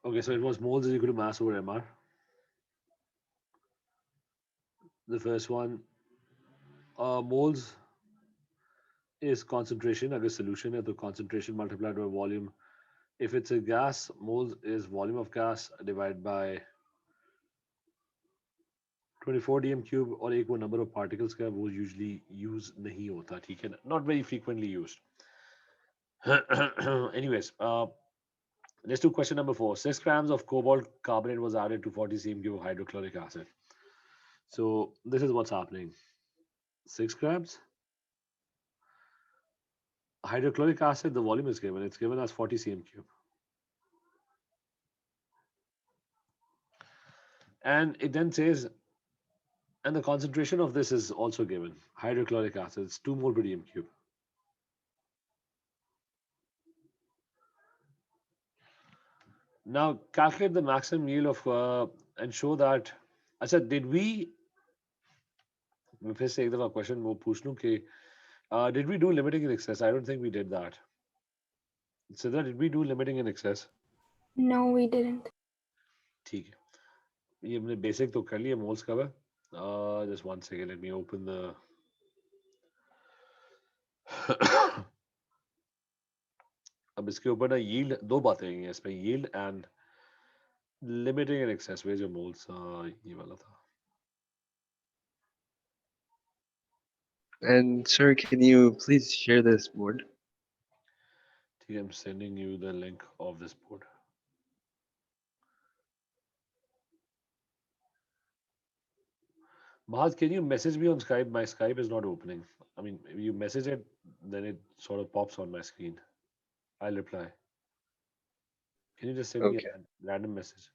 Okay, so it was moles is equal to mass over mr. The first one, moles is concentration. अगर solution है तो concentration multiplied by volume. If it's a gas, moles is volume of gas divided by 24 dm cube. और एक वो number of particles का वो usually use नहीं होता, ठीक है, not very frequently used. Anyways, let's do question number 4. 6 grams of cobalt carbonate was added to 40 cm cube of hydrochloric acid. So this is what's happening. 6 grams hydrochloric acid, the volume is given. It's given as 40 cm cube. And it then says, and the concentration of this is also given. Hydrochloric acid, it's 2 mole per dm cube. Now calculate the maximum yield of and show that. अच्छा, did we? मैं फिर से एक दफा question वो पूछ लूं कि did we do limiting in excess? I don't think we did that. Sidra, did we do limiting in excess? No, we didn't. ठीक है, ये हमने बेसिक तो कर लिया मोल्स का. Just 1 second, let me open the. अब इसके ऊपर ना yield, दो बातें हैं इसमें, yield and limiting in excess. Where's your moles? ये वाला था. And sir, can you please share this board? ठीक है, I'm sending you the link of this board. Mahaz, can you message me on Skype? My Skype is not opening. I mean, if you message it, then it sort of pops on my screen. I'll reply. Can you just send me a Okay. random message?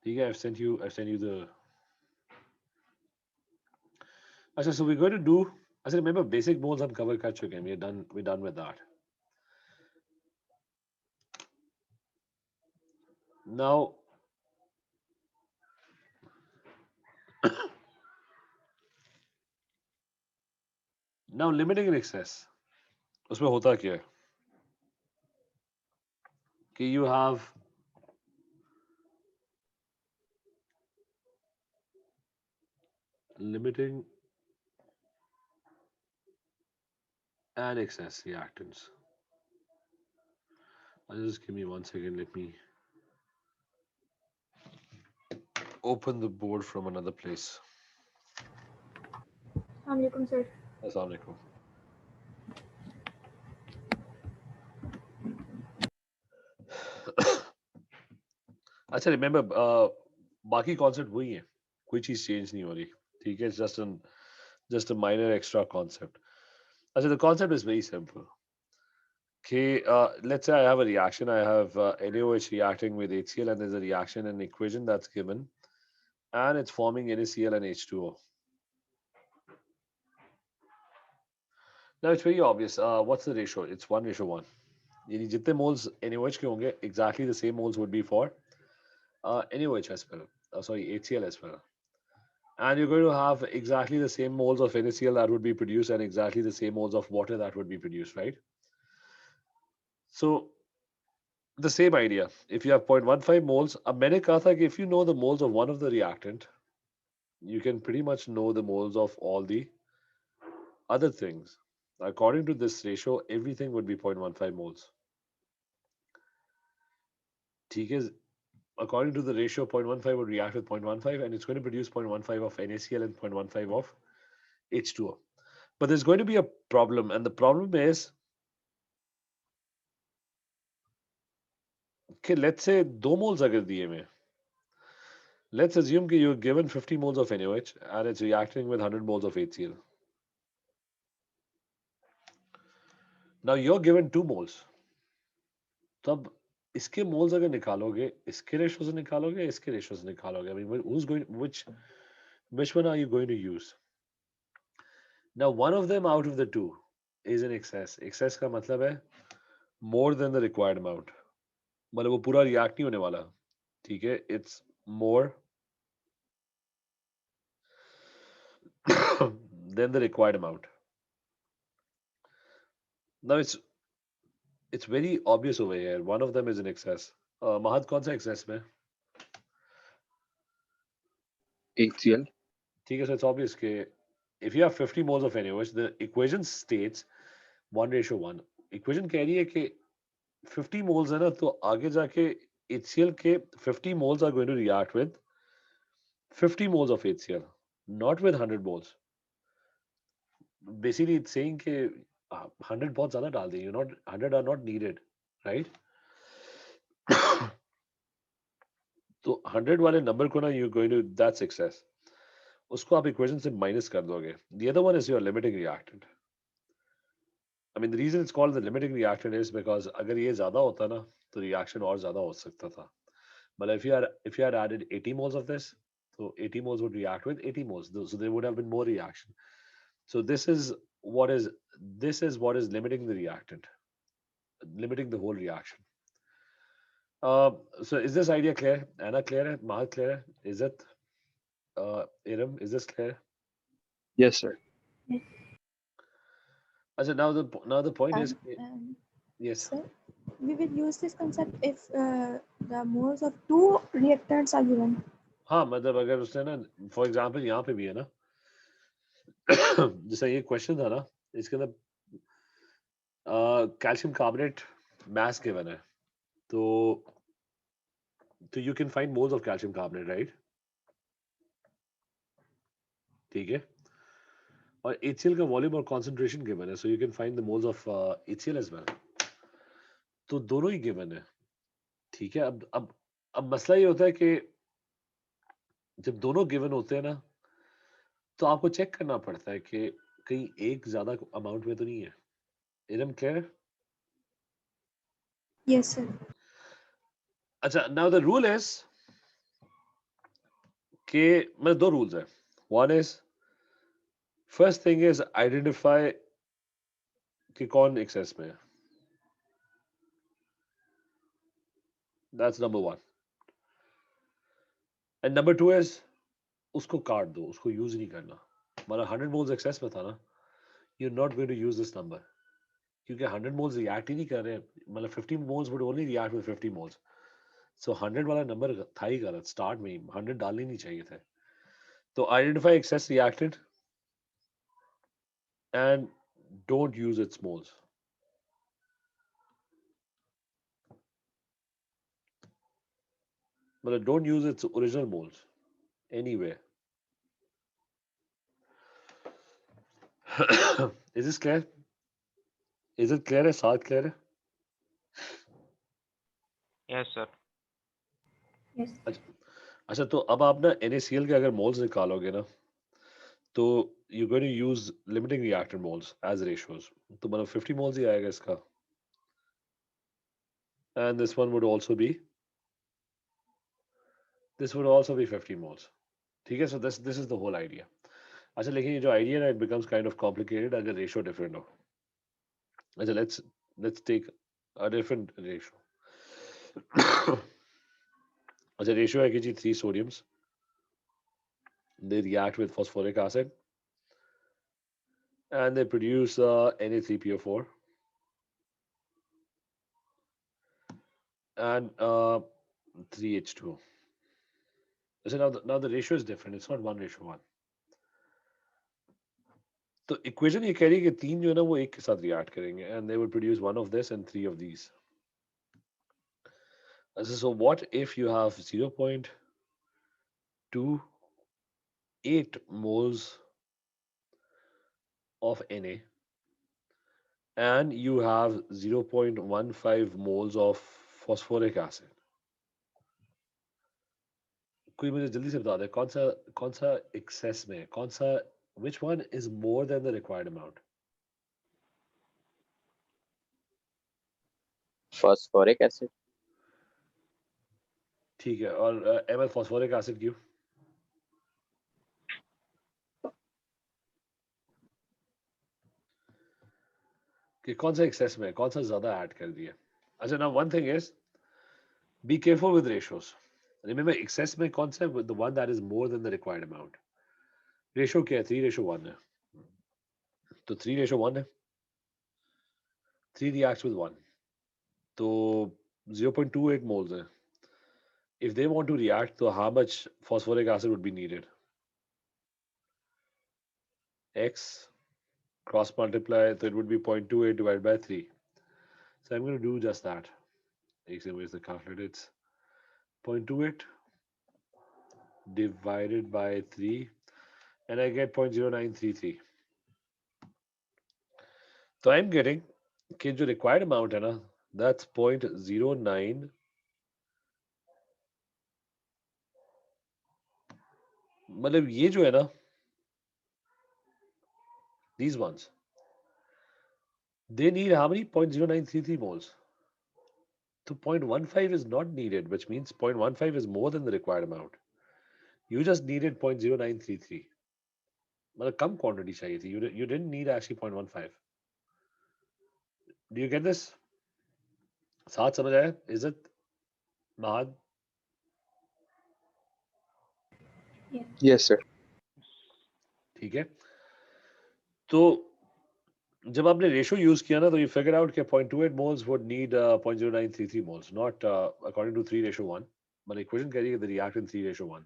Yeah, I've sent you the. Achha, so we're going to do. I said, remember, basic moles हम cover कर चुके हैं. We're done with that. Now, limiting in excess. उसमें होता क्या है? कि you have limiting and excess reactants. Just give me 1 second. Let me open the board from another place. Assalamualaikum, sir. Assalamualaikum. अच्छा, remember, बाकी concept वही है, कोई चीज change नहीं हो रही, ठीक है? It's just a minor extra concept. अच्छा, the concept is very simple. Okay, let's say I have a reaction. I have NaOH reacting with HCl, and there's a reaction and equation that's given, and it's forming NaCl and H2O. Now it's very obvious. What's the ratio? It's 1:1. यानी जितने moles NaOH के होंगे, exactly the same moles would be for NaOH as well. Sorry, HCl as well. And you're going to have exactly the same moles of NaCl that would be produced and exactly the same moles of water that would be produced, right? So the same idea. If you have 0.15 moles, अब मैंने कहा था कि if you know the moles of one of the reactant, you can pretty much know the moles of all the other things. According to this ratio, everything would be 0.15 moles. ठीक है? According to the ratio, 0.15 would react with 0.15 and it's going to produce 0.15 of NaCl and 0.15 of H2O. But there's going to be a problem, and the problem is, okay, let's say 2 moles अगर दिए में, let's assume that you're given 50 moles of NaOH and it's reacting with 100 moles of HCl. Now you're given 2 moles. तब इसके moles अगर निकालोगे, इसके ratio से निकालोगे, इसके ratio से निकालोगे. I mean, who's going, which one are you going to use? Now one of them out of the two is in excess. Excess का मतलब है more than the required amount. मतलब वो पूरा react नहीं होने वाला. ठीक है? It's more than the required amount. Now it's very obvious over here. One of them is in excess. Mahad, कौन सा excess में? HCl. ठीक है, so it's obvious कि if you have 50 moles of NaOH, the equation states 1:1. Equation कह रही है कि 50 moles है ना, तो आगे जाके HCl के 50 moles are going to react with 50 moles of HCl, not with 100 moles. Basically, it's saying कि 100 बहुत ज़्यादा डाल देंगे, not 100 are not needed, right? तो 100 वाले नंबर को ना you're going to that's excess. उसको आप इक्वेशन से माइनस कर दोगे. The other one is your limiting reactant. I mean, the reason it's called the limiting reactant is because अगर ये ज़्यादा होता ना तो reaction और ज़्यादा हो सकता था. But if you had added 80 moles of this, so 80 moles would react with 80 moles. So there would have been more reaction. So this is what is limiting the reactant, limiting the whole reaction. So is this idea clear? Anna clear? Mahal clear? Is it? Iram, is this clear? Yes, sir. So now the point is yes. Sir, we will use this concept if the moles of two reactants are given. हाँ मतलब अगर उसने ना for example यहाँ पे भी है ना जैसा ये क्वेश्चन था ना इसके अंदर कैल्शियम कार्बोनेट मास गिवन है तो you can find moles of calcium carbonate right ठीक है और HCl का वॉल्यूम और कंसंट्रेशन गिवन है so you can find the moles of HCl as well तो दोनों ही गिवन है ठीक है अब मसला ये होता है कि जब दोनों गिवन होते हैं ना तो आपको चेक करना पड़ता है कि कहीं एक ज्यादा अमाउंट में तो नहीं है इरम क्लियर Yes, sir. अच्छा नाउ द रूल इज कि मतलब दो रूल्स है one is first thing is identify कि कौन एक्सेस में है that's number one and number two is उसको काट दो उसको यूज नहीं करना मतलब 100 मोल्स एक्सेस में था ना you are not going to use this number क्योंकि 100 मोल्स रिएक्ट ही नहीं कर रहे मतलब 50 moles would only react with 50 moles सो 100 वाला नंबर था ही गलत स्टार्ट में ही 100 डालने नहीं चाहिए थे तो identify excess reactant and don't use its moles मतलब don't use its original moles anywhere. Is this clear? Is it clear? Is it clear? Yes, sir. Yes. अच्छा तो अब आप ना NaCl के अगर मोल्स निकालोगे ना तो you're going to use limiting reactant moles as ratios तो मतलब 50 moles ही आएगा इसका and this one would also be 50 moles ठीक है so this is the whole idea अच्छा लेकिन ये जो idea ना it becomes kind of complicated अगर ratio different हो अच्छा let's take a different ratio अच्छा ratio है कि जी 3 sodiums they react with phosphoric acid and they produce Na3PO4 and 3H2 so now the ratio is different it's not 1:1 तो equation ये कह रही है कि तीन जो है ना वो एक के साथ रिएक्ट करेंगे and they will produce one of this and 3 of these so what if you have 0.28 moles of Na and you have 0.15 moles of phosphoric acid कोई मुझे जल्दी से बता दे कौन सा एक्सेस में कौन सा which one is more than the required amount phosphoric acid ठीक है और ml phosphoric acid क्यों कि कौन सा एक्सेस में कौन सा ज्यादा ऐड कर दिया अच्छा now one thing is be careful with ratios remember excess में कौन सा the one that is more than the required amount ratio क्या है 3:1 है तो 3:1 है, 3 reacts with 1, तो 0.28 moles है. If they want to react, so how much phosphoric acid would be needed? X cross multiply, so it would be 0.28 divided by 3. So I'm going to do just that. Where's the calculator? It's 0.28 divided by 3, and I get 0.0933. So I'm getting कि जो required amount है ना, that's 0.09, मतलब ये जो है ना, these ones, they need how many? 0.0933 moles. So 0.15 is not needed, which means 0.15 is more than the required amount. You just needed 0.0933. मतलब कम quantity चाहिए थी. You didn't need actually 0.15. Do you get this? साथ समझ आया? Is it Mahad? Yes, sir. ठीक है. तो जब आपने रेशो यूज किया ना, तो you figured out कि 0.28 moles would need 0.0933 moles, not according to 3:1. But equation कह रही है कि they react in 3:1.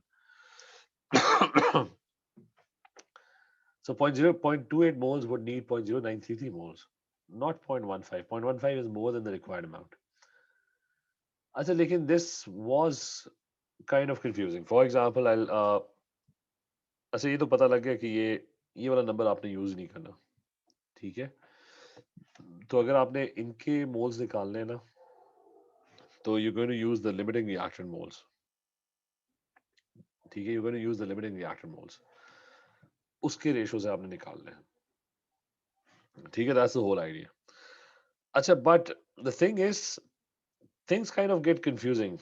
So 0.28 moles would need 0.0933 moles, not 0.15. 0.15 is more than the required amount. अच्छा, लेकिन this was kind of confusing. For example, अच्छा ये तो पता लग गया कि ये वाला नंबर आपने यूज नहीं करना, ठीक है. तो अगर आपने इनके मोल्स निकालने हैं ना, तो you're going to use the limiting reaction moles. ठीक है, you're going to use the limiting reaction moles. उसके रेशो से आपने निकालने हैं, ठीक है. That's the whole idea. अच्छा, but the thing is, things kind of get confusing.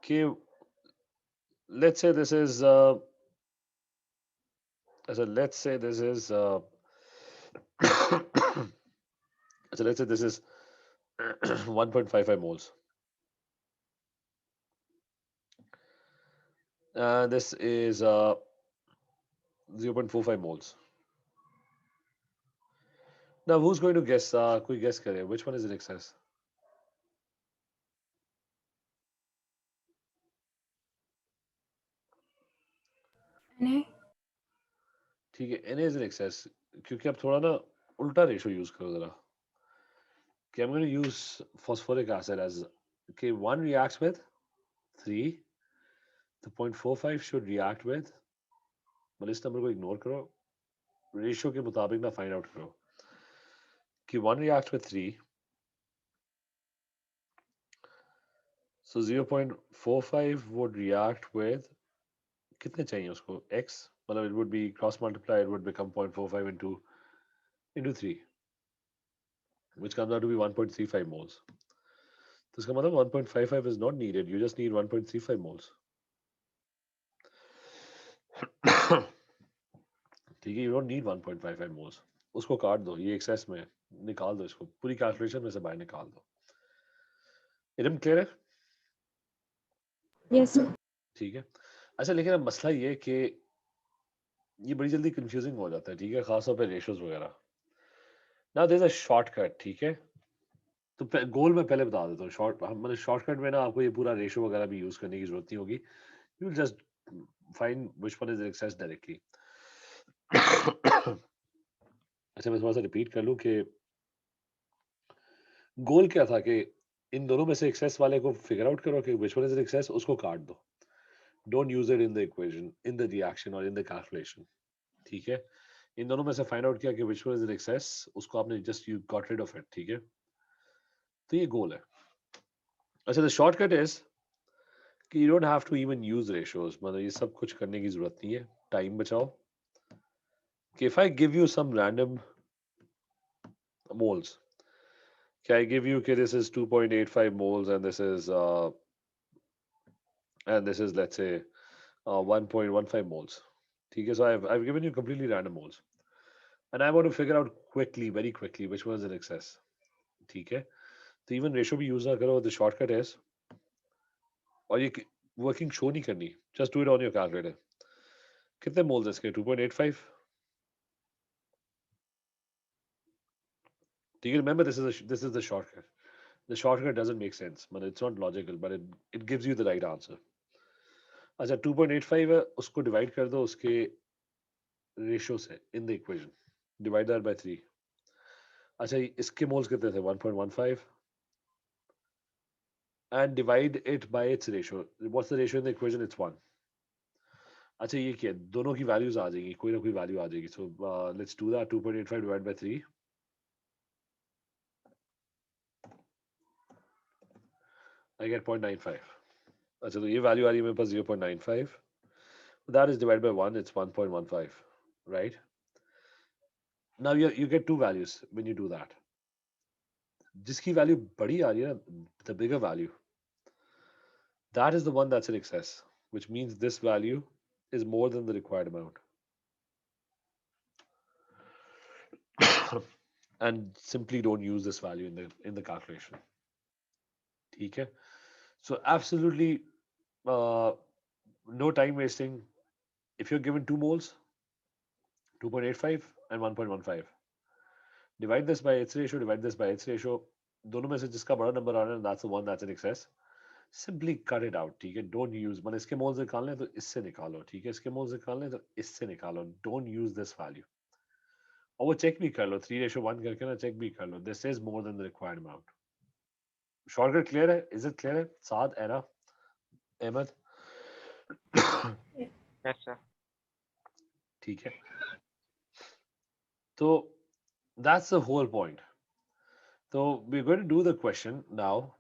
कि let's say this is so let's say this is so let's say this is 1.55 moles. This is 0.45 moles. Now, who's going to guess? कोई guess करे, which one is in excess? NA? ठीक है, Na is in excess, क्योंकि अब थोड़ा ना उल्टा ratio use करो जरा. कि I'm going to use phosphoric acid as okay, 1 reacts with 3, the 0.45 should react with, मतलब इस नंबर को इग्नोर करो, रेशियो के मुताबिक ना फाइंड आउट करो कि 1 reacts with 3, so 0.45 would react with कितने चाहिए उसको? X, मतलब it would be cross multiply, it would become 0.45 into 3, which comes out to be 1.35 moles. तो इसका मतलब 1.55 is not needed, you just need 1.35 moles. ठीक है, you don't need 1.55 moles. उसको काट दो, ये एक्सेस में है, निकाल दो इसको, पूरी कैलकुलेशन में से बाहर निकाल दो. इरम क्लियर है? Yes, sir. ठीक है. अच्छा, लेकिन अब मसला ये कि ये बड़ी जल्दी कंफ्यूजिंग हो जाता है, ठीक है, खासतौर पे रेशोज वगैरह. Now there is a shortcut, ठीक है. तो गोल में पहले बता देता हूँ. मतलब शॉर्टकट में ना आपको ये पूरा रेशो वगैरह भी यूज करने की जरूरत नहीं होगी. You just find which one is excess directly. अच्छा, मैं थोड़ा सा रिपीट कर लूँ कि गोल क्या था कि इन दोनों में से एक्सेस वाले को फिगर आउट करो कि व्हिच वन इज एक्सेस, उसको काट दो. Don't use it in the equation, in the reaction और इन द कैलकुलेशन, ठीक है. इन दोनों में से फाइंड आउट किया कि व्हिच वन इज एक्सेस, उसको आपने just you got rid of it, ठीक है. तो ये गोल है. अच्छा, द शॉर्टकट इज कि you don't have to even use ratios, मतलब ये सब कुछ करने की जरूरत नहीं है, टाइम बचाओ. कि if I give you some random moles, can I give you, okay, this is 2.85 moles and this is let's say 1.15 moles. Okay, so I've given you completely random moles and I want to figure out quickly, very quickly, which one is in excess. Okay, तो even ratio भी use ना करो. The shortcut is, और ये working show नहीं करनी, just do it on your calculator. कितने moles है इसके? 2.85. Do you remember this is the shortcut. The shortcut doesn't make sense, but it's not logical, but it gives you the right answer. अच्छा 2.85 है, उसको divide कर दो उसके ratio से in the equation, divide that bye 3. अच्छा इसके moles कितने थे? 1.15 and divide it by its ratio. What's the ratio in the equation? It's 1. अच्छा ये क्या, दोनों की वैल्यूज आ जाएगी, कोई ना कोई वैल्यू आ जाएगी. So let's do that. 2.85 divide by 3, I get 0.95. अच्छा तो ये वैल्यू आ रही है मेरे पास 0.95. That is divided by 1, it's 1.15, right? Now you get two values when you do that. जिसकी वैल्यू बड़ी आ रही है ना, the bigger value, that is the one that's in excess, which means this value is more than the required amount. And simply don't use this value in the calculation. ठीक है? So absolutely no time wasting. If you're given 2 moles, 2.85 and 1.15, divide this by its ratio, divide this by its ratio. दोनों में से जिसका बड़ा number आ रहा है, that's the one that's in excess. Simply cut it out. ठीक है? Don't use, मतलब इसके मोल्स निकालने तो इससे निकालो. ठीक है? इसके मोल्स निकालने तो इससे निकालो. Don't use this value. और वो चेक भी कर लो, 3:1 करके ना चेक भी कर लो. This is more than the required amount. Shortcut clear है? Is it clear है? साद, एरा, अहमद? Yes, sir. ठीक है? तो that's the whole point. So we're going to do the question now.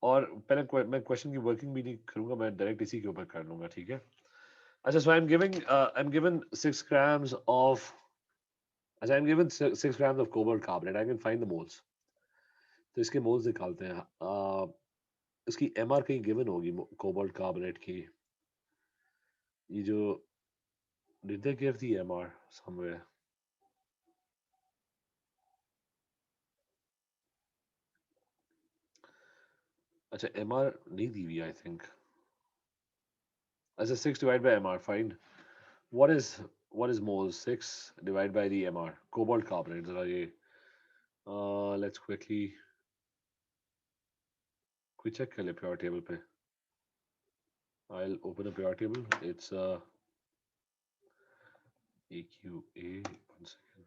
और पहले मैं क्वेश्चन की वर्किंग भी नहीं करूंगा, मैं डायरेक्ट इसी के ऊपर कर लूंगा. ठीक है? अच्छा so I am given 6 grams of, अच्छा I am given 6 grams of cobalt carbonate. I can find the moles. तो इसके मोल्स निकालते हैं. इसकी एमआर कहीं गिवन होगी कोबाल्ट कार्बोनेट की. ये जो did they give the MR somewhere? अच्छा MR नहीं दी हुई आई थिंक. अच्छा 6 divided by MR, find what is moles. 6 divided by the MR cobalt carbonate. जरा ये let's quickly check कर ले pure table पे. I'll open a pure table. It's AQA. 1 second.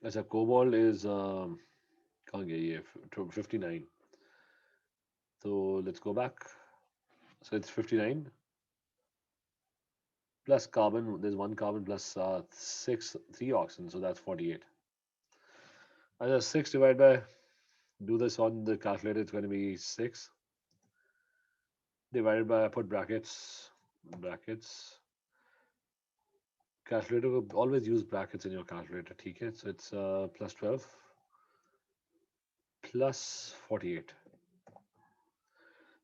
अच्छा cobalt is कहाँ गया ये? 59. So let's go back. So it's 59 plus carbon. There's 1 carbon plus 3 oxygen, so that's 48. And just 6 divided by, do this on the calculator, it's going to be 6 divided by, put brackets. Calculator will always use brackets in your calculator. Okay, so it's plus 12 plus 48.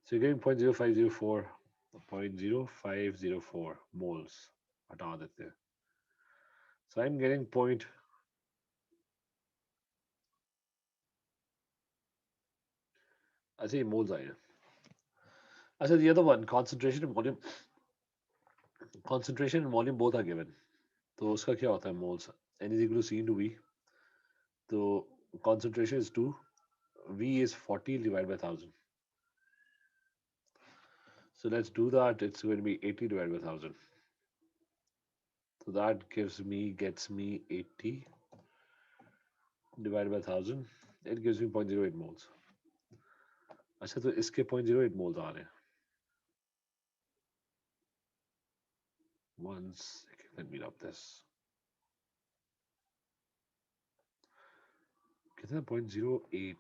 So you're getting 0.0504, 0.0504 moles. हटा देते हैं. So I'm getting अच्छा ये moles आए हैं. अच्छा the other one, concentration and volume both are given. तो उसका क्या होता है moles? N is equal to C into V. तो concentration is 2, V is 40 divided by 1000. So let's do that. It's going to be 80 divided by 1000. So that gets me 80 divided by 1000. It gives me 0.08 moles. अच्छा तो इसके 0.08 moles आ रहे हैं. 1 second, let me rub this. कितना 0.08?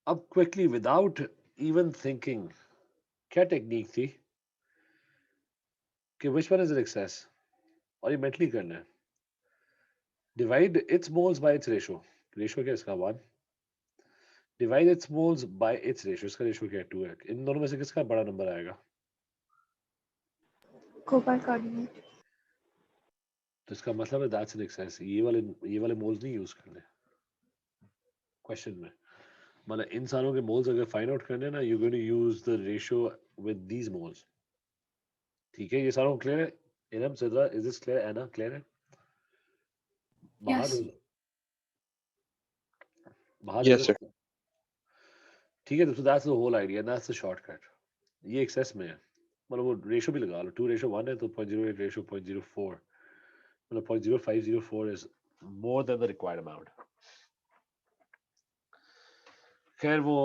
अब quickly without even thinking, क्या technique थी कि which one is in excess? और ये मेंटली करना है. Divide its moles by its ratio. Ratio क्या है इसका? 1. Divide its moles by its ratio. इसका रेशियो क्या है? 2 है. इन दोनों में से किसका बड़ा नंबर आएगा? Cobalt carbonate. तो इसका मतलब है दैट्स एन एक्सेस. ये वाले मोल्स नहीं यूज करने क्वेश्चन में. मतलब इन सारों के मोल्स अगर फाइंड आउट करने ना, you going to use the ratio with these moles. ठीक है, ये सारों को क्लियर है? Inam, Sidra, is this clear? Ena, clear है? Yes. बाहर Yes, sir. ठीक है, तो that's the whole idea, that's the shortcut. ये एक्सेस में है. मतलब वो रेशियो भी लगा लो, 2:1 है तो 0.08 रेशियो 0.04, मतलब 0.0504 is more than the required amount. खैर वो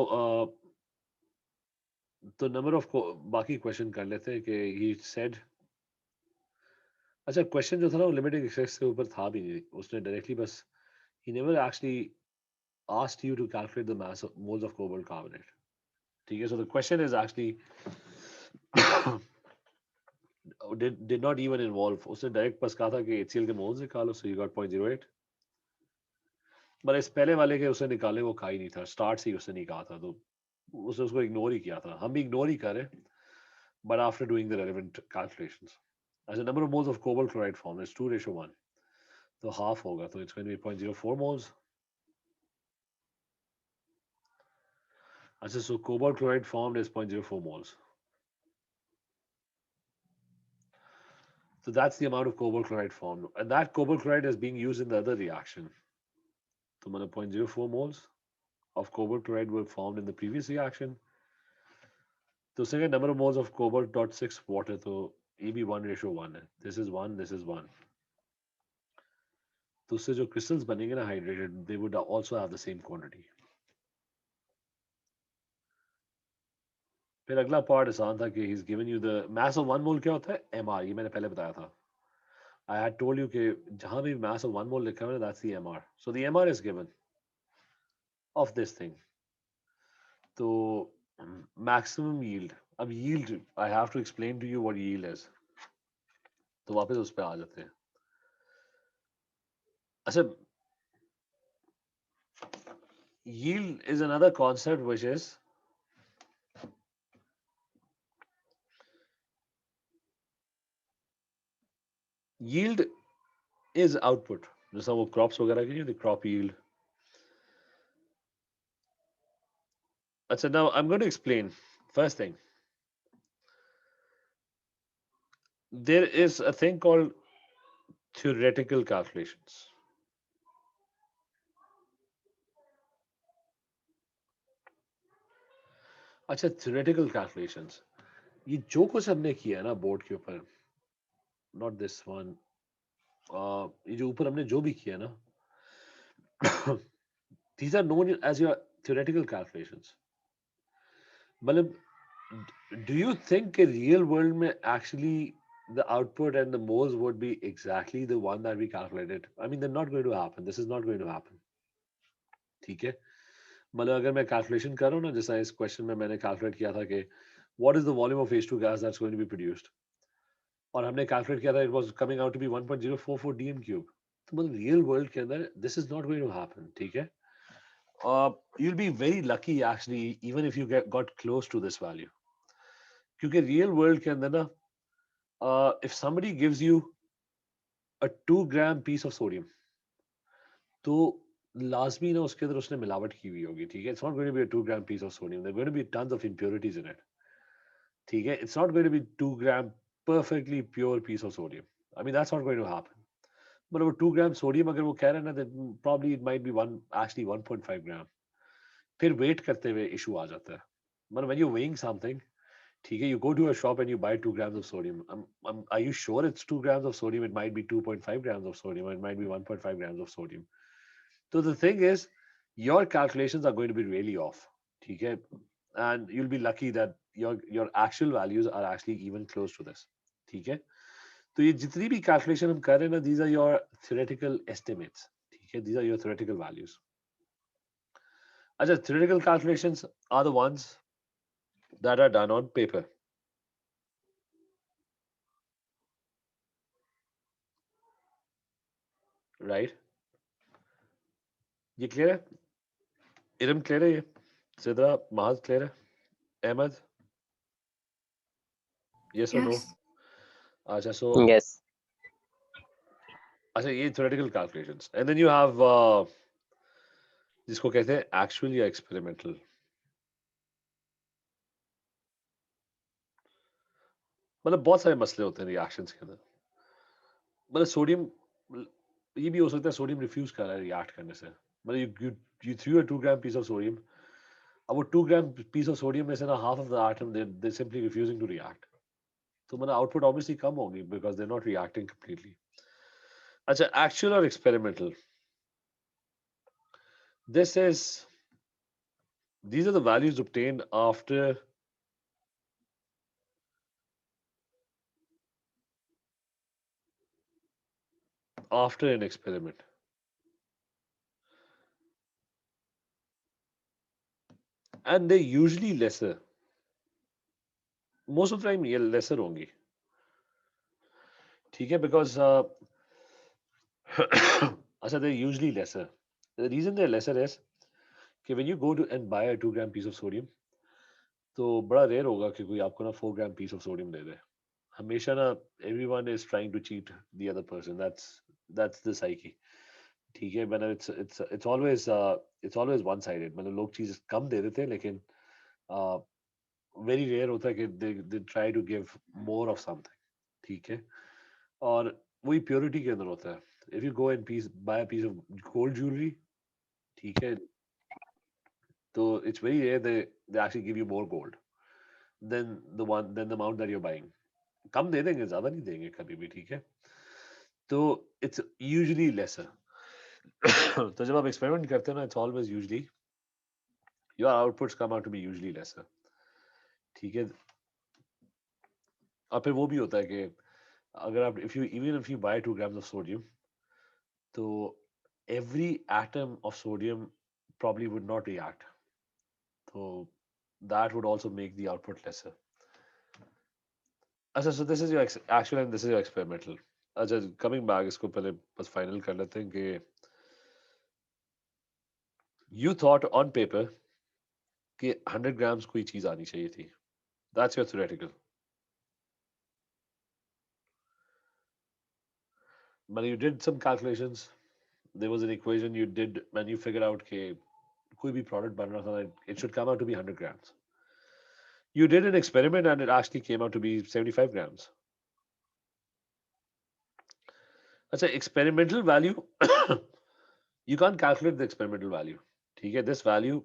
तो नंबर ऑफ बाकी क्वेश्चन कर लेते हैं कि ही सेड. अच्छा, क्वेश्चन जो था ना वो लिमिटिंग एक्सेस के ऊपर था भी नहीं. उसने डायरेक्टली बस he never actually asked you to calculate the mass of moles of cobalt carbonate. ठीक है, so the question is actually did not even involve. उसने डायरेक्ट बस कहा था कि HCl के मोल्स निकालो, so you got 0.08. पर इस पहले वाले के उसने निकाले वो कहा ही नहीं था, स्टार्ट से ही उसने नहीं कहा था, तो उसने उसको इग्नोर ही किया था. हम भी इग्नोर ही करें, but after doing the relevant calculations. As a number of moles of cobalt chloride formed is 2:1, तो half होगा, तो it's going to be 0.04 moles. अच्छा, so cobalt chloride formed is 0.04 moles. So that's the amount of cobalt chloride formed, and that cobalt chloride is being used in the other reaction. So 0.04 moles of cobalt chloride were formed in the previous reaction. तो second number of moles of cobalt dot 6 water, तो ये भी 1:1 है. This is 1, this is 1. तो उससे जो crystals बनेंगे ना hydrated, they would also have the same quantity. फिर अगला पार्ट आसान था कि he's given you the mass of 1 mole. क्या होता है? MR. ये मैंने पहले बताया था. I had told you कि जहां भी mass of 1 mole लिखा हुआ है, that's the MR. So the MR is given of this thing. तो maximum yield. अब yield, I have to explain to you what yield is. तो वापस उस पे आ जाते हैं. अच्छा, yield is another concept which is yield is output. जैसा वो crops वगैरह की, the crop yield. अच्छा, now I'm going to explain. First thing, there is a thing called theoretical calculations. अच्छा, theoretical calculations, ये जो कुछ हमने किया है ना बोर्ड के ऊपर, not this one, ये जो ऊपर हमने जो भी किया ना, these are known as your theoretical calculations. मतलब, do you think a real world में actually the output and the moles would be exactly the one that we calculated? I mean, they're not going to happen. This is not going to happen. ठीक है, मतलब अगर मैं calculation कर रहा हूँ ना, जैसा इस क्वेश्चन में मैंने कैलकुलेट किया था कि what is the volume of H2 gas that's going to be produced, और हमने कैलकुलेट किया था it was coming out to be 1.044 dm cube. तो मतलब रियल वर्ल्ड के अंदर this is not going to happen. ठीक है, you'll be very lucky actually even if you got close to this value, क्योंकि रियल वर्ल्ड के अंदर ना, if somebody gives you a 2 gram piece of sodium, तो लाजमी ना उसके अंदर उसने मिलावट की हुई होगी. ठीक है, it's not going to be a 2 gram piece of sodium. There are going to be tons of impurities in it. ठीक है, it's not going to be 2 gram perfectly pure piece of sodium. I mean, that's not going to happen. मतलब वो 2 gram sodium अगर वो कह रहे हैं ना, then probably it might be actually 1.5 gram. फिर वेट करते हुए इशू आ जाता है. मतलब when you're weighing something, ठीक है, you go to a shop and you buy 2 grams of sodium. Are you sure it's 2 grams of sodium? It might be 2.5 grams of sodium, or it might be 1.5 grams of sodium. So the thing is, your calculations are going to be really off. ठीक है, and you'll be lucky that your actual values are actually even close to this. ठीक है, तो ये जितनी भी calculation हम कर रहे हैं ना, these are your theoretical estimates. ठीक है, these are your theoretical values. अच्छा, theoretical calculations are the ones that are done on paper. Right? ये क्लियर है? इरम क्लियर है? ये सिद्रा, महज क्लियर है? Ahmad, yes or no? Yes. अच्छा, so Yes. अच्छा ये theoretical calculations and then you have जिसको कहते हैं actual या experimental. मतलब बहुत सारे मसले होते हैं रिएक्शंस के अंदर. मतलब सोडियम ये भी हो सकता है सोडियम रिफ्यूज कर रहा है रिएक्ट करने से. मतलब you threw a 2 gram piece of sodium. अब वो 2 gram piece of sodium में से ना half of the atom they're simply refusing to react. तो मतलब आउटपुट ऑब्वियसली कम होगी because they're not reacting completely. अच्छा actual और experimental. This is these are the values obtained after an experiment. And they're usually lesser. Most of the time ये lesser होंगी. ठीक है because अच्छा they're usually lesser. The reason they're lesser is कि when you go to and buy a 2 gram piece of sodium तो बड़ा rare होगा कि कोई आपको ना 4 gram piece of sodium दे दे. हमेशा ना everyone is trying to cheat the other person. That's the psyche. ठीक है मतलब it's always one sided. मतलब लोग चीज कम दे देते हैं लेकिन वेरी रेयर होता है कि they try to give more of something. ठीक है और वही प्योरिटी के अंदर होता है. If you go and buy a piece of gold jewelry, ठीक है तो it's very rare they actually give you more gold than the amount that you're buying. कम दे देंगे ज्यादा नहीं देंगे कभी भी. ठीक है तो it's usually lesser. तो जब आप एक्सपेरिमेंट करते हो ना it's always usually your outputs come out to be usually lesser. ठीक है और फिर वो भी होता है कि अगर आप even if you buy 2 grams of sodium तो every atom of sodium probably would not react. So that would also make the output lesser. अच्छा so this is your actual and this is your experimental. अच्छा coming back इसको पहले बस final कर लेते हैं कि you thought on paper कि 100 grams कोई चीज आनी चाहिए थी. That's your theoretical. But you did some calculations. There was an equation you did and you figured out कि कोई भी product बन रहा था it should come out to be 100 grams. You did an experiment and it actually came out to be 75 grams. अच्छा experimental value you can't calculate the experimental value. ठीक है this value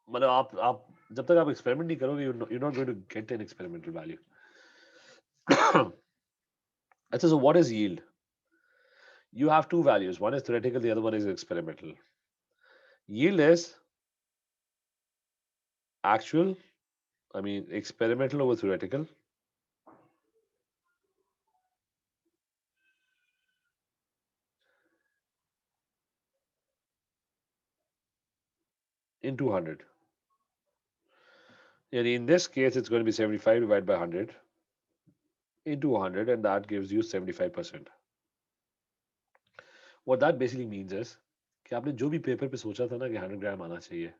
मतलब आप जब तक आप experiment नहीं करोगे you're not going to get an experimental value. अच्छा so what is yield? You have two values. One is theoretical, the other one is experimental. Yield is actual, I mean experimental over theoretical. Into 100. And in this case, it's going to be 75 divided by 100 into 100, and that gives you 75%. What that basically means is कि आपने जो भी paper पे सोचा था ना कि 100 ग्राम आना चाहिए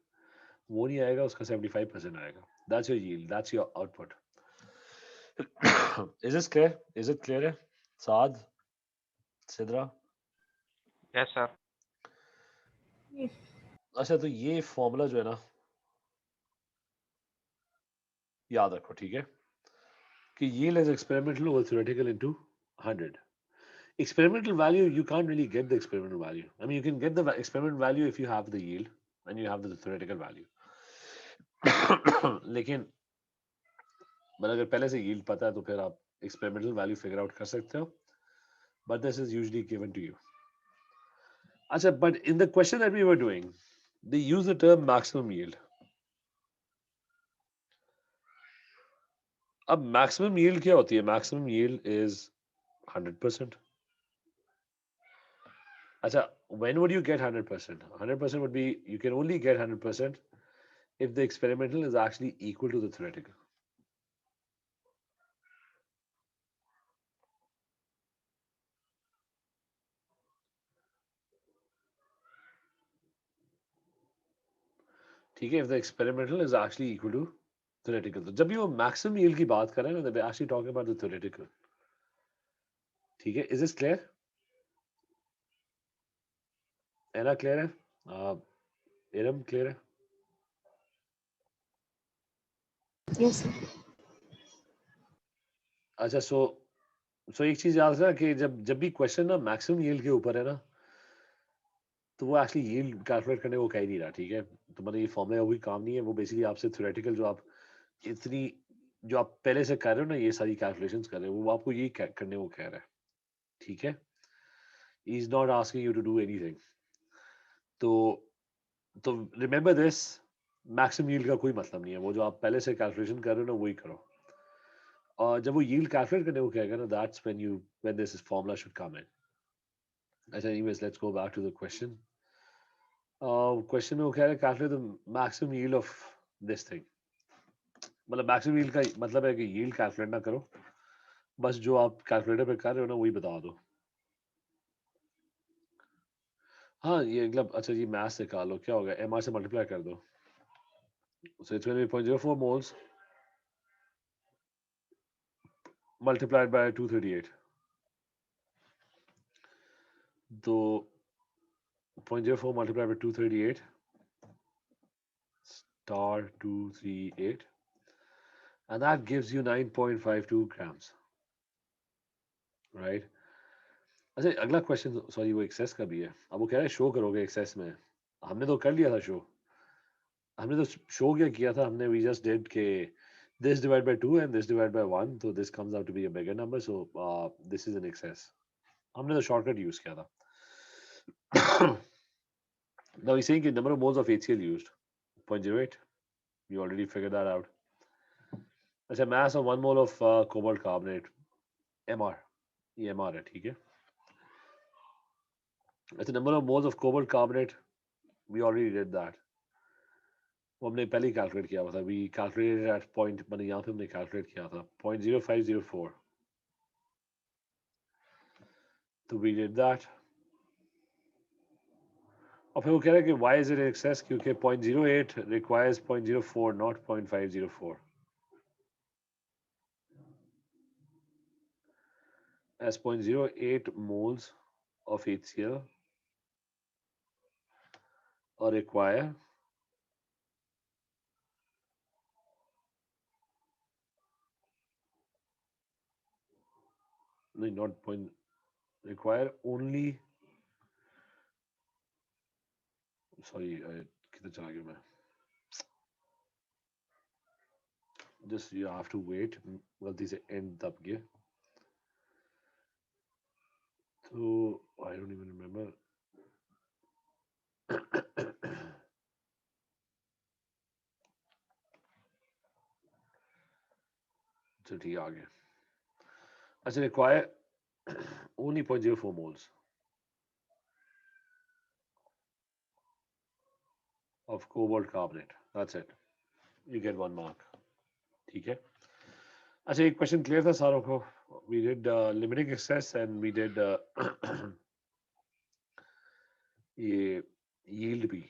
वो नहीं आएगा उसका 75% आएगा. That's your yield. That's your output. Is this clear? Is it clear? Saad? Sidra? Yes, sir. Yes. अच्छा तो ये फॉर्मूला जो है ना याद रखो. ठीक है कि yield is experimental over theoretical into 100. Experimental value you can't really get the experimental value. I mean you can get the experimental value if you have the yield and you have the theoretical value. लेकिन मतलब अगर पहले से yield पता है तो फिर आप experimental value figure out कर सकते हो. But this is usually given to you. अच्छा but in the question that we were doing they use the term maximum yield. अब maximum yield क्या होती है? Maximum yield is 100%. अच्छा when would you get 100%? 100% would be you can only get 100% if the experimental is actually equal to the theoretical. ठीक है if the experimental is actually equal to theoretical. तो जब भी वो maximum yield की बात कर रहे हैं ना they're actually talking about the theoretical. ठीक है is this clear? Ena clear है? इरम क्लियर है? Yes, sir. अच्छा, सो एक चीज याद रखना कि जब जब भी क्वेश्चन ना मैक्सिमम यील्ड के ऊपर है ना, तो वो एक्चुअली यील्ड कैलकुलेट करने को कह ही नहीं रहा, ठीक है? तो मतलब ये फॉर्मूला कोई काम नहीं है, वो बेसिकली आपसे थ्योरेटिकल जो आप इतनी जो आप पहले से कर रहे हो ना, ये सारी कैलकुलेशंस कर रहे हो, वो आपको ये करने को कह रहा है, ठीक है? He is not asking you to do anything. तो तो रिमेंबर दिस, मैक्सिमम यील्ड का कोई मतलब नहीं है, वो जो आप पहले से कैलकुलेशन कर रहे हो ना, वही करो। और जब वो यील्ड कैलकुलेट करने को कहेगा ना, that's when this formula should come in. अच्छा, anyways let's go back to the question. Question में वो कह रहे हैं calculate the maximum yield of this thing. मतलब मैक्सिमम यील्ड का मतलब है कि यील्ड कैलकुलेट ना करो, बस जो आप कैलकुलेटर पे कर रहे हो ना वही बता दो। हाँ, ये मतलब अच्छा, ये मैथ से निकाल लो, क्या होगा, एम आर से मल्टीप्लाई कर दो। So it's gonna be 0.04 moles multiplied by 238। तो 0.04 multiplied by 238 star 238, and that gives you 9.52 grams, right? अच्छा, अगला क्वेश्चन, सॉरी, वो एक्सेस का भी है। अब वो कह रहा है शो करोगे एक्सेस में। हमने तो कर लिया था शो। हमने तो शो क्या किया था, हमने वी जस्ट डिड के this divided by 2 and this divided by 1, so this comes out to be a bigger number, so this is an excess. हमने तो शॉर्टकट यूज किया था। Now he's saying the number of moles of HCl used 0.08. You already figured that out. अच्छा, mass of 1 mole of cobalt carbonate, MR, ये MR है, ठीक है? अच्छा, number of moles of cobalt carbonate, we already did that. वो हमने पहले ही calculate किया हुआ था। we calculated at point, मतलब यहाँ पे हमने कैलकुलेट किया था 0.0504, तो we did that। और फिर वो कह रहा है कि why is it excess, क्योंकि 0.08 requires 0.04 not 0.504, as 0.08 moles of HCl or require no, not point, require only, sorry, किधर चला गया मैं, just you have to wait, गलती से end दब गया, तो I don't even remember। चल ठीक है, आ गया। अच्छा, require only 0.04 moles of cobalt carbonate, that's it, you get 1 mark, ठीक है? अच्छा, एक क्वेश्चन क्लियर था सारों को? we did limiting excess and we did ये yield भी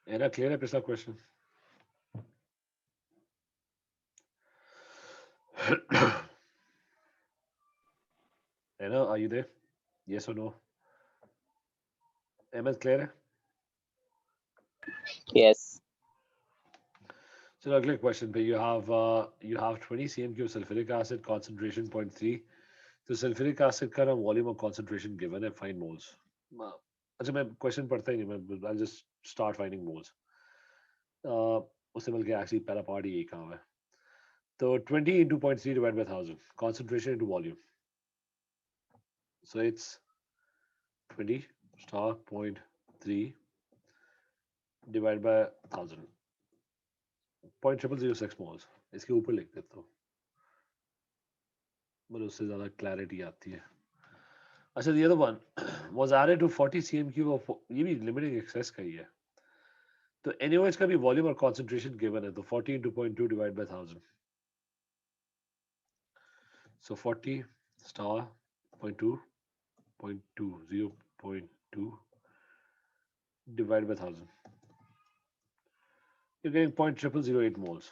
है ना, क्लियर है पिछला क्वेश्चन? है ना, are you there? Yes or no? MS clear है? Yes. चलो अगले क्वेश्चन पे, you have 20 cm of sulfuric acid, concentration 0.3, तो सल्फ्यूरिक एसिड का ना वॉल्यूम और कंसंट्रेशन गिवन है, फाइंड मोल्स। अच्छा, मैं क्वेश्चन पढ़ता ही नहीं, मैं I just start finding moles. उससे बल्कि एक्चुअली पहला पार्ट ही यही काम है। तो 20 into 0.3 divided by 1000, concentration into volume, so it's 20 star 0.3 divided by 1000, 0.0006 moles। इसके ऊपर लिख देता हूँ, मतलब उससे ज़्यादा क्लैरिटी आती है। अच्छा, the other one was added to 40 cm cube of, ये भी लिमिटिंग एक्सेस का ही है। तो NaOH का भी वॉल्यूम और कंसंट्रेशन गिवन है, तो 40 into 0.2 divided by 1000, so 40 star 0.2 0.2 0.2 divided by 1000, you're getting 0.0008 moles।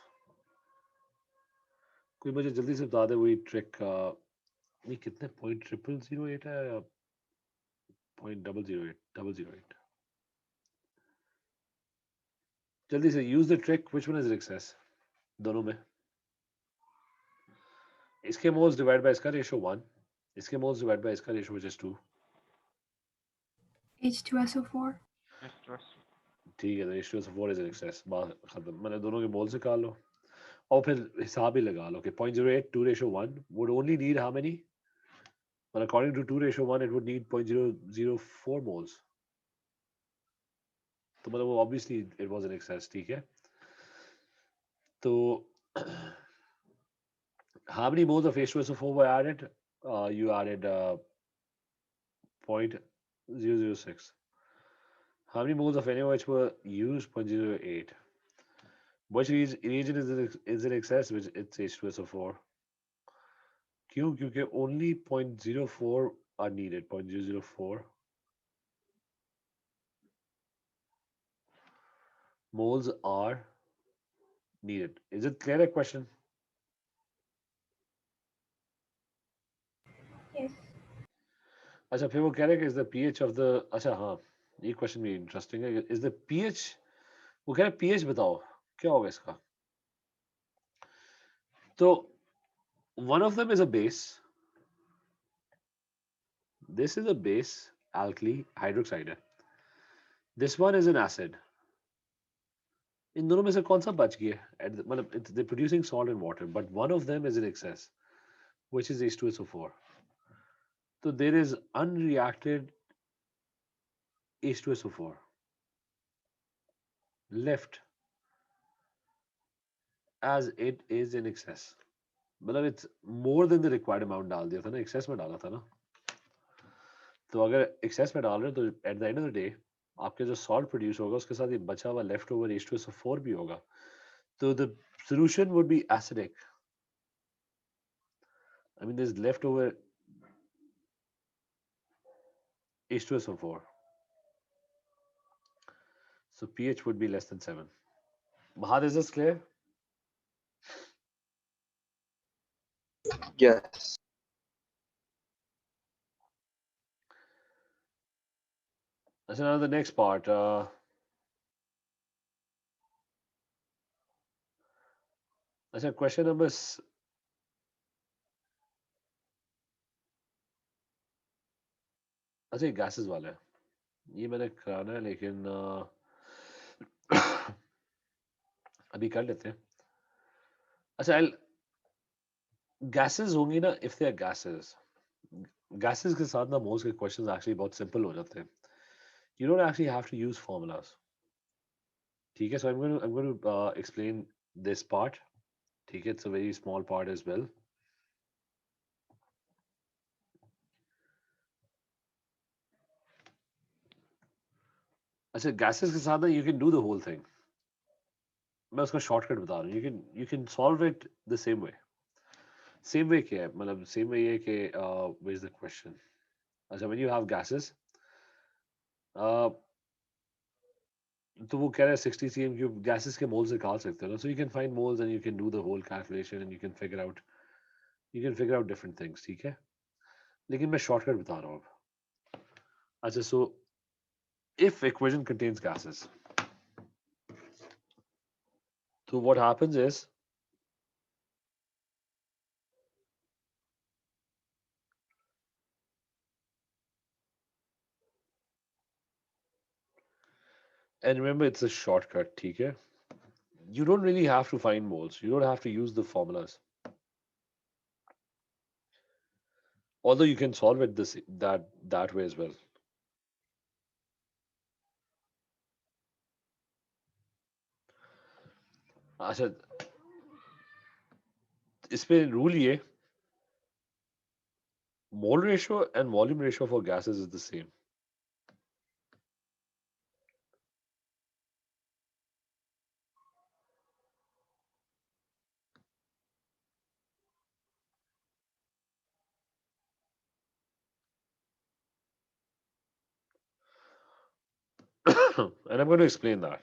कोई मुझे जल्दी से बता दे वही ट्रिक, ये कितने 0.0008 है या 0.008 जल्दी से use the trick which one is excess दोनों में इसके मोल्स डिवाइड बाय इसका रेशियो 1 इसके मोल्स डिवाइड बाय इसका ratio which is 2 H2SO4. Yes, yes. ठीक है तो H2SO4 इज इन एक्सेस बात खत्म मैंने दोनों के मोल्स निकाल लो और फिर हिसाब ही लगा लो कि 0.08 2 ratio 1 would only need how many well according to 2 ratio 1 it would need 0.004 moles तो मतलब वो obviously it was in excess ठीक है तो how many moles of H2SO4 were added you added 0.006 how many moles of NaOH were used 0.08 which reagent is in excess which it's H2SO4 क्यों क्योंकि only 0.04 are needed 0.004 moles are needed. Is it clear a question? Yes. अच्छा फिर वो कह रहे हैं कि is the pH of the अच्छा हाँ ये क्वेश्चन भी इंटरेस्टिंग है is the pH वो कह रहे हैं pH बताओ क्या होगा इसका तो one of them is a base this is a base alkali hydroxide है this one is an acid इन दोनों में से कौन सा बच गया मतलब they're producing salt and water but one of them is in excess which is H2SO4 so there is unreacted H2SO4 left as it is in excess मतलब it's more than the required amount डाल दिया था ना access में डाला था ना तो अगर एक्सेस में डाल रहे हो तो at the end of the day आपके जो सॉल्ट प्रोड्यूस होगा उसके साथ ये बचा हुआ लेफ्ट ओवर H2SO4 भी होगा तो the solution would be acidic I mean this left over H2SO4 so pH would be less than 7 Mahad is this clear Yes. that's now the next part अच्छा क्वेश्चन नंबर अच्छा gases वाला है ये मैंने कराना है लेकिन अभी कर लेते हैं अच्छा गैसेस होंगी ना इफ दे आर gases के साथ ना मोल्स के क्वेश्चंस एक्चुअली बहुत सिंपल हो जाते हैं you don't actually have to use formulas ठीक है so I'm going to explain this part ठीक है it's a very small part as well अच्छा gases के साथ ना you can do the whole thing मैं उसका शॉर्टकट बता रहा हूँ you can solve it the same way क्या है मतलब same way ये कि where is the question अच्छा when you have gases uh, तो वो कह रहा है 60 cm क्यूब gases के moles निकाल सकते हो ना so you can find moles and you can do the whole calculation and you can figure out different things ठीक है लेकिन मैं शॉर्टकट बता रहा हूँ अब अच्छा so if equation contains gases so what happens is and remember it's a shortcut ठीक है you don't really have to find moles you don't have to use the formulas although you can solve it that way as well अच्छा इस पे rule ये mole ratio and volume ratio for gases is the same and I'm going to explain that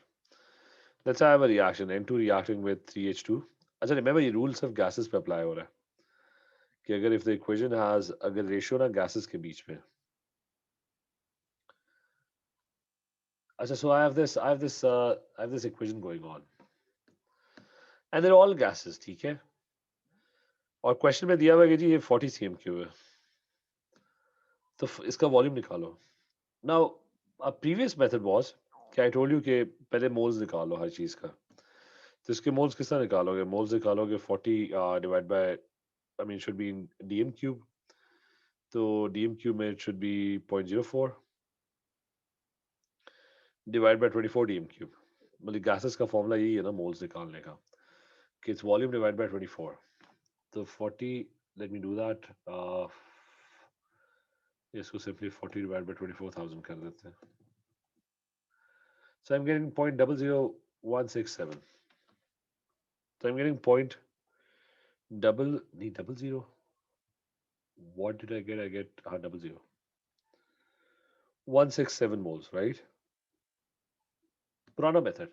let's say I have a reaction N2 reacting with 3H2 अच्छा remember ये rule सिर्फ gases पे apply हो रहा है कि अगर if the equation has अगर रेशियो ना gases के बीच में, अच्छा, so I have this equation going on and they're all gases, ठीक है, और क्वेश्चन में दिया हुआ है कि जी ये 40 cm3 है, तो इसका वॉल्यूम निकालो. Now a previous method was कि I told you कि पहले मोल्स निकालो हर चीज का, तो इसके मोल्स किस तरह निकालोगे? मोल्स निकालोगे 40 divide by, I mean should be in dm cube, तो dm cube में it should be 0.04 divide by 24 dm cube. मतलब गैसेस का फॉर्मूला यही है ना मोल्स निकालने का, कि इट्स वॉल्यूम डिवाइड बाय 24. तो 40, लेट मी डू दैट, इसको सिंपली 40 डिवाइड बाय 24,000 कर देते हैं. So I'm getting 0.00167. So I'm getting double zero. What did I get? I get 00. 167 moles, right? पुराना मेथड.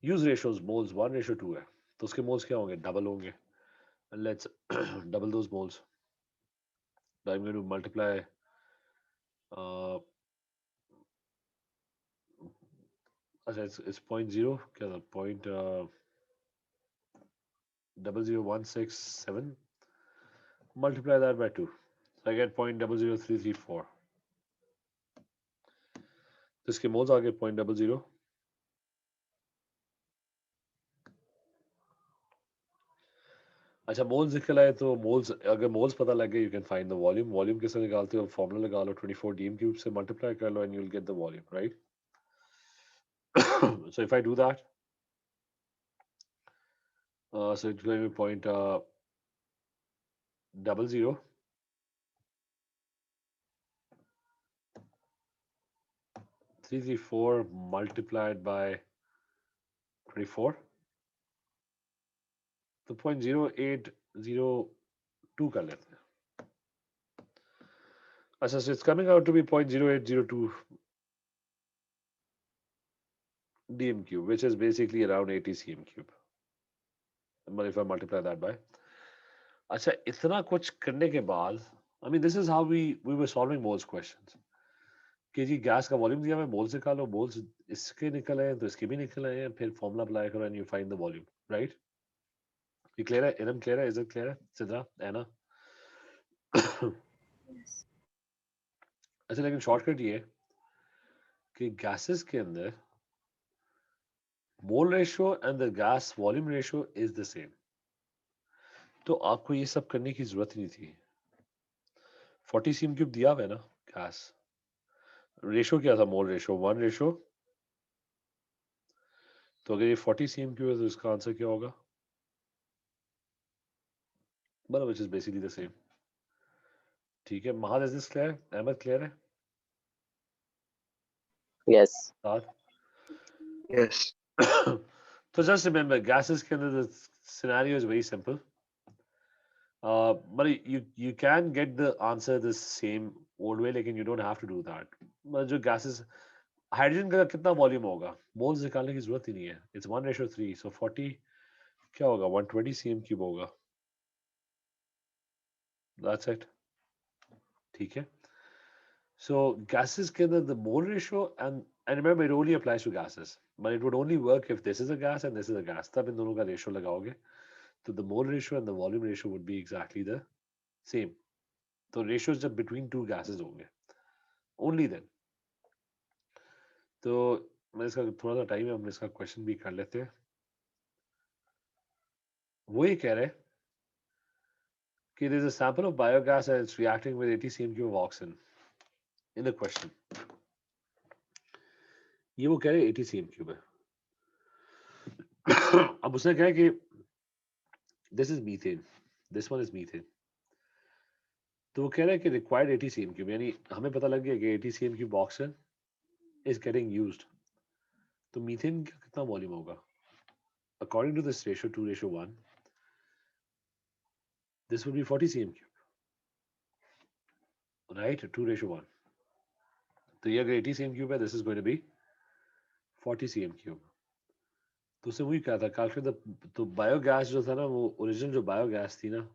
यूज रेशियोज मोल्स 1:2 है, तो उसके moles क्या होंगे? डबल होंगे. Let's double those moles. I'm going to multiply अच्छा, it's 0.0 क्या था? 0.00167 multiply that by 2, so I get 0.00334. तो इसके मोल्स आ गए 0.00. अच्छा, मोल्स निकल आए, तो मोल्स, अगर मोल्स पता लग गए, you can find the volume. Volume कैसे निकालते हो? फॉर्मूला लगा लो, 24 dm cube से मल्टीप्लाई कर लो and you will get the volume, right? So if I do that, so it's going to be 0.00 334 multiplied by 24, तो 0.0802 कर लेते हैं. अच्छा, so it's coming out to be 0.0802 dm cube, which is basically around 80 cm cube. But if I multiply that by, अच्छा, इतना कुछ करने के बाद, I mean this is how we were solving moles questions. कि जी गैस का volume दिया, मैं मोल्स निकालो, मोल्स इसके निकल आए तो इसके भी निकल आए हैं, फिर फॉर्मूला अप्लाई करो and you find the volume, right? ये क्लियर है? इनम क्लियर है? इज इट क्लियर है? सिद्रा, एना? Yes. अच्छा, लेकिन शॉर्टकट ये है कि गैसेस के अंदर mole ratio and the gas volume ratio is the same, तो आपको ये सब करने की जरूरत नहीं थी. 40 cm क्यूब दिया हुआ है ना गैस, रेशियो क्या था? मोल रेशियो 1:, तो अगर ये 40 cm क्यूब है तो इसका आंसर क्या होगा? मतलब which is basically the same. ठीक है, Mahad, is this clear? Ahmad clear है? Yes. साथ Yes. so just remember, gases के अंदर the scenario is very simple. But you can get the answer the same old way, लेकिन you don't have to do that. मतलब जो gases, hydrogen का कितना volume होगा? मोल्स निकालने की जरूरत ही नहीं है. It's 1:3, so 40 क्या होगा? 120 cm क्यूब होगा. That's it. ठीक है. So gases के अंदर the mole ratio, and remember it only applies to gases, but it would only work if this is a gas and this is a gas. तब इन दोनों का ratio लगाओगे तो the mole ratio and the volume ratio would be exactly the same. तो ratios जब between two gases होंगे only then. तो मैं इसका थोड़ा सा टाइम है, हम इसका क्वेश्चन भी कर लेते हैं. वो ये कह रहे हैं कि there is a sample of biogas and it's reacting with 80 cm cube of oxygen in the question. ये वो कह रहे हैं 80 cm cube है. अब उसने कहा कि this is methane, this one is methane. तो वो कह रहा है कि required 80 cm cube, यानी हमें पता लग गया कि 80 cm cube oxygen is getting used. तो मीथेन का कितना वॉल्यूम होगा? According to this ratio 2:1, this would be 40 cm cube, right? 2:1. तो ये अगर 80 cm cube है, this is going to be 40 cm cube. तो उसने वही कहा था, कैलकुलेट द, तो बायोगैस जो था ना, वो ओरिजिनल जो बायोगैस थी ना,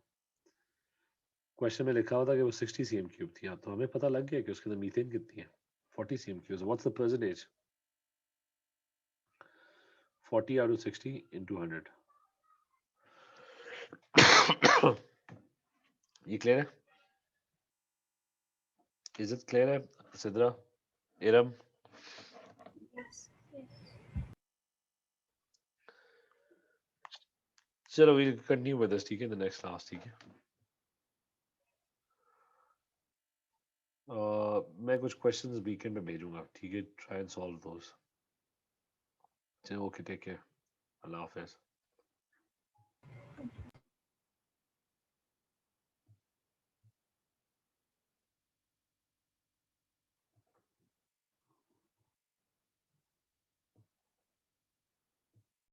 क्वेश्चन में लिखा हुआ था कि वो 60 cm क्यूब थी, तो हमें पता लग गया कि उसके अंदर मीथेन कितनी है, 40 cm cube. What's the percentage? 40 out of 60 into 100. ये क्लियर है? Is it clear है सिद्रा, इरम? Yes. Yes. चलो we'll continue with this, ठीक है, the next class, ठीक है. मैं कुछ क्वेश्चंस वीकेंड में भेजूंगा, ठीक है, try and solve those. चलो, okay, take care. अल्लाह हाफिज.